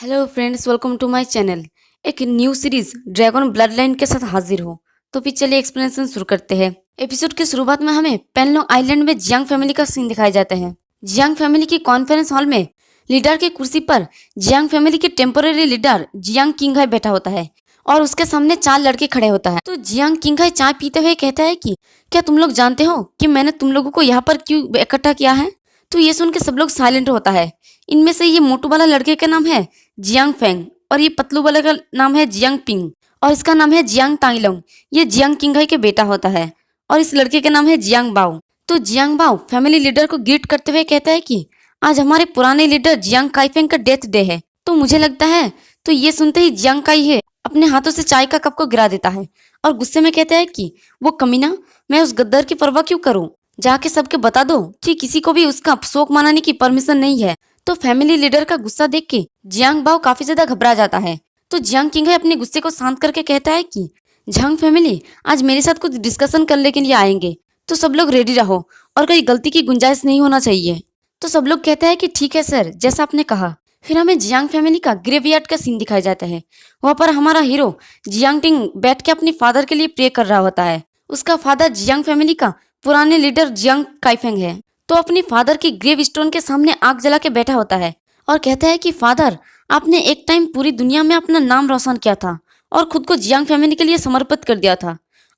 Hello friends, welcome to my channel. एक new series dragon blood line के साथ हाजिर हो। तो फिर चलिए एक्सप्लेनेशन शुरू करते हैं। एपिसोड की शुरुआत में हमें पेनलोंग आइलैंड में जियांग फैमिली का सीन दिखाए जाते हैं। जियांग फैमिली की कॉन्फ्रेंस हॉल में लीडर की कुर्सी पर जियांग फैमिली के टेम्पोररी लीडर जियांग किंगहाई बैठा होता है और उसके सामने 4 लड़के खड़े होता है। तो जियांग किंगहाई चाय पीते हुए कहता है कि क्या तुम लोग जानते हो कि मैंने तुम लोगों को यहाँ पर क्यों इकट्ठा किया है। तो ये सुन के सब लोग साइलेंट होता है। इनमें से ये मोटू वाला लड़के का नाम है जियांग फेंग और ये पतलू वाले का नाम है जियांग पिंग और इसका नाम है जियांग तांगलोंग। ये जियांग किंगहाई के बेटा होता है और इस लड़के का नाम है जियांग बाओ। तो जियांग बाओ फैमिली लीडर को ग्रीट करते हुए कहता है कि आज हमारे पुराने लीडर जियांग काइफेंग का डेथ डे है। तो मुझे लगता है तो ये सुनते ही जियांग काई है अपने हाथों से चाय का कप को गिरा देता है और गुस्से में कहता है कि वो कमीना, मैं उस गद्दार की परवाह क्यों करूं। जाके सबके बता दो कि किसी को भी उसका शोक मनाने की परमिशन नहीं है। तो फैमिली लीडर का गुस्सा देख के जियांग बाओ काफी ज्यादा घबरा जाता है। तो जियांग किंगहाई अपने गुस्से को शांत करके कहता है कि जियांग फैमिली आज मेरे साथ कुछ डिस्कशन करने के लिए आएंगे, तो सब लोग रेडी रहो और कोई गलती की गुंजाइश नहीं होना चाहिए। तो सब लोग कहते हैं कि ठीक है सर, जैसा आपने कहा। फिर हमें जियांग फैमिली का ग्रेवयार्ड का सीन दिखाया जाता है। वहाँ पर हमारा हीरो जियांग टिंग बैठ के अपने फादर के लिए प्रे कर रहा होता है। उसका फादर जियांग फैमिली का पुराने लीडर जियांग काइफेंग है। तो अपने फादर की ग्रेव स्टोन के सामने आग जला के बैठा होता है और कहता है कि फादर, आपने एक टाइम पूरी दुनिया में अपना नाम रोशन किया था और खुद को जियांग फैमिली के लिए समर्पित कर दिया था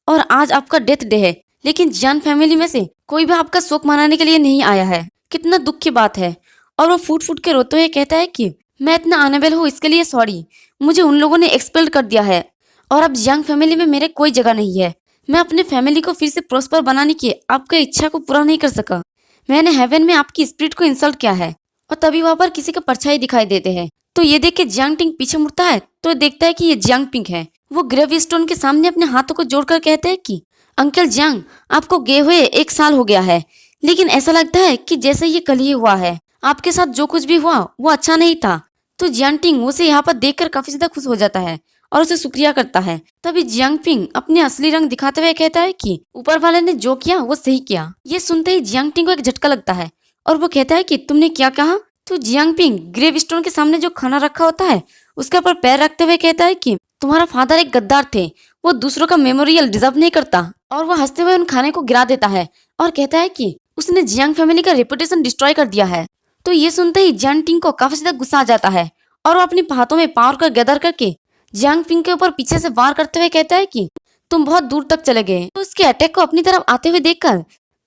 और आज आपका डेथ डे है, लेकिन जियांग फैमिली में से कोई भी आपका शोक मनाने के लिए नहीं आया है। कितना दुख की बात है। और वो फूट फूट के रोते हुए कहता है कि मैं इतना अनेबल हूँ, इसके लिए सॉरी। मुझे उन लोगों ने एक्सपेल कर दिया है और अब जियांग फैमिली में मेरे कोई जगह नहीं है। मैं अपने फैमिली को फिर से प्रोस्पर बनाने की आपकी इच्छा को पूरा नहीं कर सका। मैंने हेवन में आपकी स्पिरिट को इंसल्ट किया है। और तभी वहां पर किसी का परछाई दिखाई देते हैं। तो ये देख के जियांग टिंग पीछे मुड़ता है तो देखता है कि ये जियांग पिंग है। वो ग्रेव स्टोन के सामने अपने हाथों को जोड़कर कहते हैं कि अंकल जियांग, आपको गए हुए 1 साल हो गया है, लेकिन ऐसा लगता है कि जैसे ये कल ही हुआ है। आपके साथ जो कुछ भी हुआ वो अच्छा नहीं था। तो जियांग टिंग उसे यहाँ पर देखकर काफी ज्यादा खुश हो जाता है और उसे शुक्रिया करता है। तभी जियांग पिंग अपने असली रंग दिखाते हुए कहता है कि ऊपर वाले ने जो किया वो सही किया। ये सुनते ही जियांग टिंग को एक झटका लगता है और वो कहता है कि तुमने क्या कहा। तो जियांग पिंग ग्रेव स्टोन के सामने जो खाना रखा होता है उसके ऊपर पैर रखते हुए कहता है कि तुम्हारा फादर एक गद्दार थे, वो दूसरों का मेमोरियल डिजर्व नहीं करता। और वो हंसते हुए उन खाने को गिरा देता है और कहता है कि उसने जियांग फैमिली का रेपुटेशन डिस्ट्रॉय कर दिया है। तो ये सुनते ही जियांग टिंग को काफी ज्यादा गुस्सा आ जाता है और वो अपने हाथों में पावर का गैदर करके जियांग पिंग के ऊपर पीछे से वार करते हुए कहता है कि तुम बहुत दूर तक चले गए। तो उसके अटैक को अपनी तरफ आते हुए देखकर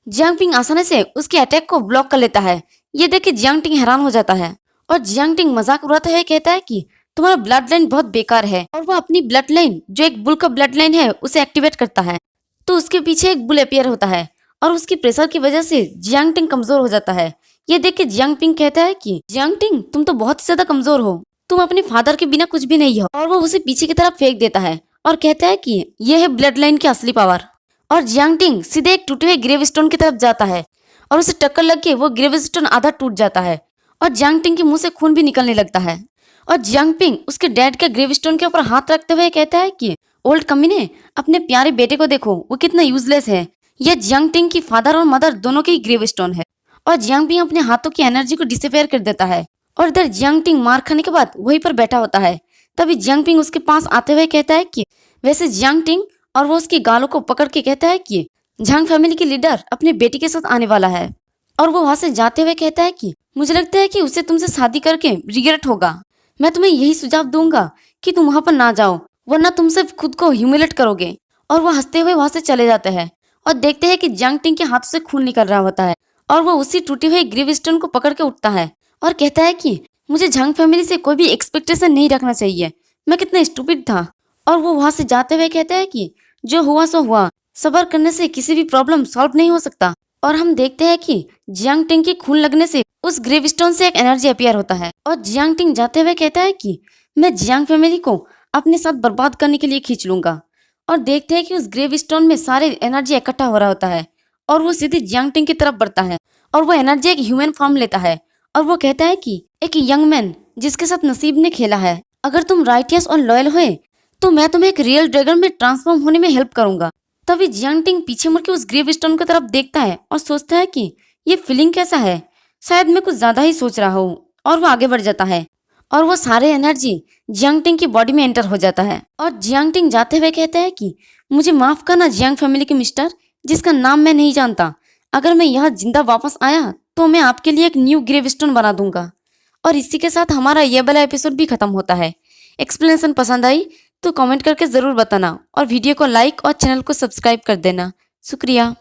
जियांग पिंग आसानी से उसके अटैक को ब्लॉक कर लेता है। ये देख के जियांग टिंग हैरान हो जाता है और जियांग टिंग मजाक उड़ाते हुए कहता है कि तुम्हारा ब्लड लाइन बहुत बेकार है। और वो अपनी ब्लड लाइन जो एक बुल का ब्लड लाइन है उसे एक्टिवेट करता है। तो उसके पीछे एक बुल अपीयर होता है और उसकी प्रेशर की वजह से जियांग टिंग कमजोर हो जाता है। ये देख के जियांग पिंग कहता है कि जियांग टिंग, तुम तो बहुत ही ज्यादा कमजोर हो, तुम अपने फादर के बिना कुछ भी नहीं हो। और वो उसे पीछे की तरफ फेंक देता है और कहता है कि यह है ब्लड लाइन की असली पावर। और जियांग टिंग सीधे एक टूटे हुए ग्रेव स्टोन की तरफ जाता है और उसे टक्कर लग के वो ग्रेव स्टोन आधा टूट जाता है और जियांग टिंग के मुंह से खून भी निकलने लगता है। और जियांग पिंग उसके डैड के ग्रेव स्टोन के ऊपर हाथ रखते हुए कहता है कि ओल्ड कमीने, अपने प्यारे बेटे को देखो, वो कितना यूजलेस है। यह जियांग टिंग की फादर और मदर दोनों के ही ग्रेव स्टोन है। और जियांग पिंग अपने हाथों की एनर्जी को डिसअपेयर कर देता है और इधर जियांग टिंग मार खाने के बाद वहीं पर बैठा होता है। तभी जियांग पिंग उसके पास आते हुए कहता है कि वैसे जियांग टिंग, और वो उसकी गालों को पकड़ के कहता है कि जियांग फैमिली की लीडर अपने बेटी के साथ आने वाला है। और वो वहां से जाते हुए कहता है कि मुझे लगता है कि उसे तुमसे शादी करके रिग्रेट होगा। मैं तुम्हें यही सुझाव दूंगा कि तुम वहां पर ना जाओ, वरना तुम सिर्फ खुद को ह्यूमिलेट करोगे। और वो हंसते हुए वहां से चले जाते हैं और देखते हैं कि जियांग टिंग के हाथ से खून निकल रहा होता है और वो उसी टूटी हुई ग्रेव स्टोन को पकड़ के उठता है और कहता है कि मुझे जियांग फैमिली से कोई भी एक्सपेक्टेशन नहीं रखना चाहिए, मैं कितना स्टूपिड था। और वो वहां से जाते हुए कहता है कि जो हुआ सो हुआ, सब्र करने से किसी भी प्रॉब्लम सॉल्व नहीं हो सकता। और हम देखते हैं कि जियांग टिंग के खून लगने से उस ग्रेव स्टोन से एक एनर्जी अपीयर होता है और जियांग टिंग जाते हुए कहता है कि मैं जियांग फैमिली को अपने साथ बर्बाद करने के लिए खींच लूंगा। और देखते हैं कि उस ग्रेव स्टोन में सारे एनर्जी इकट्ठा हो रहा होता है और वो सीधे जियांग टिंग की तरफ बढ़ता है और वो एनर्जी एक ह्यूमन फॉर्म लेता है। और वो कहता है कि एक यंग मैन जिसके साथ नसीब ने खेला है, अगर तुम राइटियस और लॉयल हुए तो मैं तुम्हें एक रियल ड्रैगन में ट्रांसफॉर्म होने में हेल्प करूंगा। तभी जियांग टिंग पीछे मुड़ के उस ग्रेव स्टोन की तरफ देखता है और सोचता है कि ये फीलिंग कैसा है, शायद मैं कुछ ज्यादा ही सोच रहा हूँ। और वो आगे बढ़ जाता है और वो सारे एनर्जी जियांगटिंग की बॉडी में एंटर हो जाता है और जियांगटिंग जाते हुए कहते हैं कि मुझे माफ करना जियांग फैमिली के मिस्टर, जिसका नाम मैं नहीं जानता। अगर मैं यहाँ जिंदा वापस आया तो मैं आपके लिए एक न्यू ग्रेवस्टोन बना दूंगा। और इसी के साथ हमारा ये वाला एपिसोड भी खत्म होता है। एक्सप्लेनेशन पसंद आई तो कमेंट करके ज़रूर बताना और वीडियो को लाइक और चैनल को सब्सक्राइब कर देना। शुक्रिया।